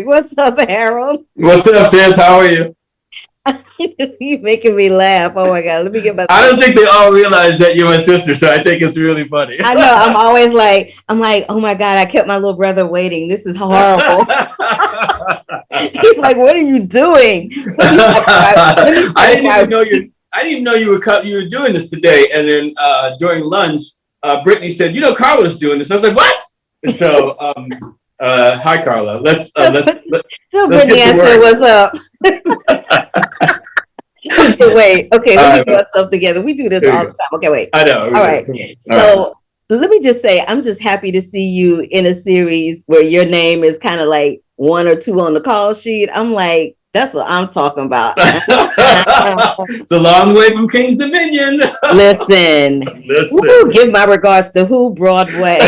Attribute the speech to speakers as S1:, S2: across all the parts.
S1: What's up, Harold?
S2: What's up, sis? How are you?
S1: You making me laugh. Oh my God. Let me get
S2: I
S1: myself.
S2: don't think they all realize that you're my sister, so I think it's really funny.
S1: I know. I'm always like, oh my God, I kept my little brother waiting. This is horrible. He's like, what are you doing?
S2: I didn't even know you. I didn't even know you were doing this today. And then during lunch, Brittany said, "You know, Carla's doing this." I was like, "What?" And so, hi, Carla.
S1: Tell
S2: Let's
S1: Brittany
S2: get to
S1: I said,
S2: work.
S1: what's up? Okay, wait. Okay, let
S2: All
S1: me
S2: right,
S1: get myself together. We do this
S2: there
S1: all
S2: you
S1: the
S2: go.
S1: time. Okay, wait.
S2: I know.
S1: All right.
S2: All right.
S1: So let me just say, I'm just happy to see you in a series where your name is kind of like one or two on the call sheet. I'm like, that's what I'm talking about.
S2: It's a long way from King's Dominion.
S1: Listen,
S2: Listen.
S1: woo, give my regards to who Broadway.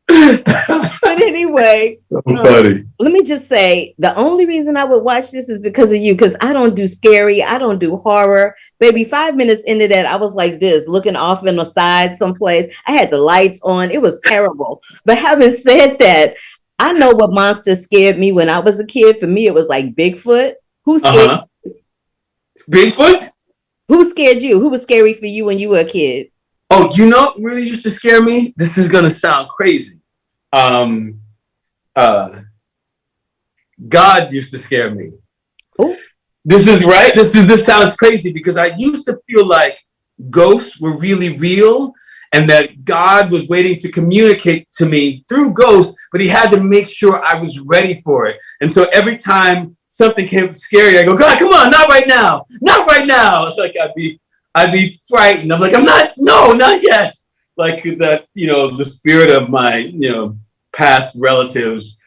S1: But anyway,
S2: Funny.
S1: let me just say the only reason I would watch this is because of you, because I don't do scary, I don't do horror. Baby, 5 minutes into that, I was like this, looking off in the side someplace. I had the lights on. It was terrible. But having said that, I know what monster scared me when I was a kid. For me, it was like Bigfoot. Who scared?
S2: Uh-huh. Bigfoot?
S1: Who scared you? Who was scary for you when you were a kid?
S2: Oh, you know what really used to scare me? This is gonna sound crazy. Um, uh, God used to scare me.
S1: Oh,
S2: This is right. This sounds crazy because I used to feel like ghosts were really real and that God was waiting to communicate to me through ghosts, but he had to make sure I was ready for it. And so every time something came scary, I go, God, come on, not right now. Not right now. It's like I'd be frightened. I'm like, not yet. Like that, the spirit of my, past relatives,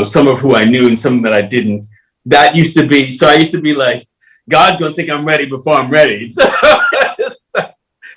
S2: some of who I knew and some that I didn't. That used to be, so I used to be like, God gonna think I'm ready before I'm ready. So,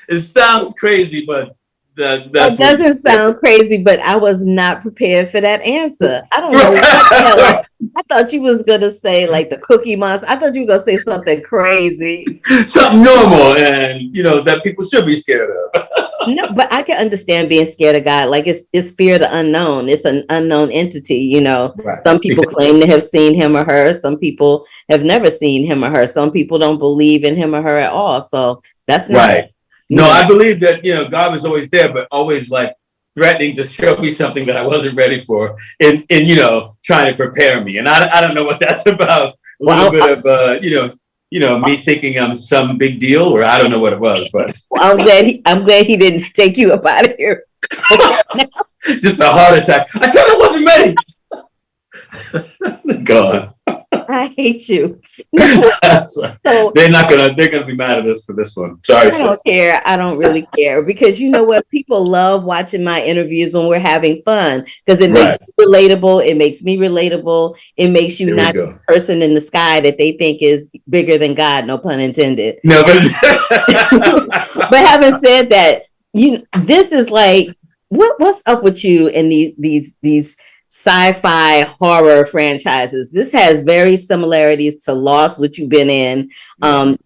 S2: it sounds crazy, but that's
S1: that
S2: what
S1: doesn't sound crazy, but I was not prepared for that answer. I don't know what the hell. I thought you was gonna say like the Cookie Monster. I thought you were gonna say something crazy.
S2: something normal and that people should be scared of.
S1: No, but I can understand being scared of God. Like it's fear of the unknown. It's an unknown entity.
S2: Right.
S1: Some people claim to have seen him or her. Some people have never seen him or her. Some people don't believe in him or her at all. So that's not
S2: right. No, I believe that God was always there, but always like threatening to show me something that I wasn't ready for, and trying to prepare me. And I don't know what that's about. A little bit of me thinking I'm some big deal, or I don't know what it was, but
S1: well, I'm glad he didn't take you up out of here.
S2: Just a heart attack. I thought I wasn't ready. God.
S1: I hate you. No.
S2: So, they're gonna be mad at us for this one. Sorry.
S1: I don't care. I don't really care because you know what? People love watching my interviews when we're having fun because it makes you relatable. It makes me relatable. It makes you not this person in the sky that they think is bigger than God. No pun intended.
S2: No, but
S1: but having said that, this is like what's up with you and these sci-fi horror franchises. This has very similarities to Lost, which you've been in,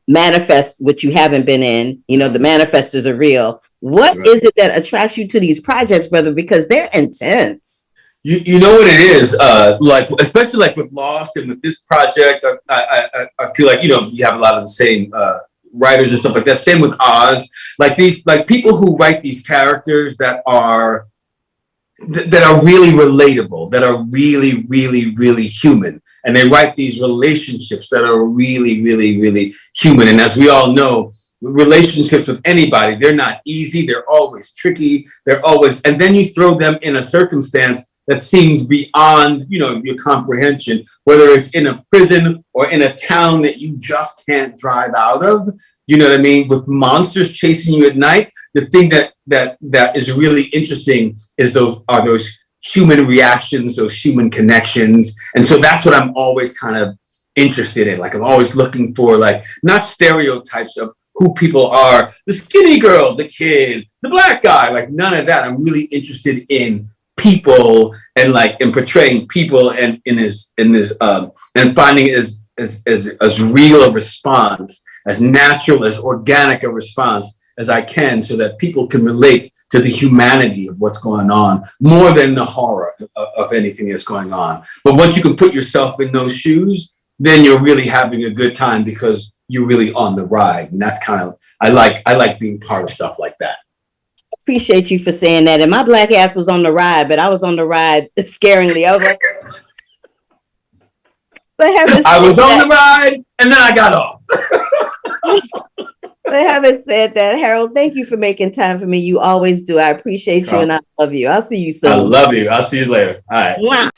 S1: Manifest, which you haven't been in. The manifestors are real. What is it that attracts you to these projects, brother? Because they're intense.
S2: You know what it is, like especially like with Lost and with this project, I feel like you have a lot of the same writers and stuff like that. Same with Oz, like people who write these characters that are really relatable, that are really, really, really human. And they write these relationships that are really, really, really human. And as we all know, relationships with anybody, they're not easy. They're always tricky. And then you throw them in a circumstance that seems beyond, your comprehension, whether it's in a prison or in a town that you just can't drive out of. You know what I mean? With monsters chasing you at night, the thing that is really interesting is those human reactions, those human connections. And so that's what I'm always kind of interested in. Like I'm always looking for not stereotypes of who people are, the skinny girl, the kid, the black guy, like none of that. I'm really interested in people and in portraying people and and finding it as real a response, as natural, as organic a response as I can, so that people can relate to the humanity of what's going on more than the horror of anything that's going on. But once you can put yourself in those shoes, then you're really having a good time because you're really on the ride. And that's kind of, I like being part of stuff like that.
S1: Appreciate you for saying that. And my black ass was on the ride, but I was on the ride scaringly. I was like,
S2: I was on the ride and then I got off.
S1: But having said that, Harold, thank you for making time for me. You always do. I appreciate you and I love you. I'll see you soon.
S2: I love you. I'll see you later. All right.
S1: Wow.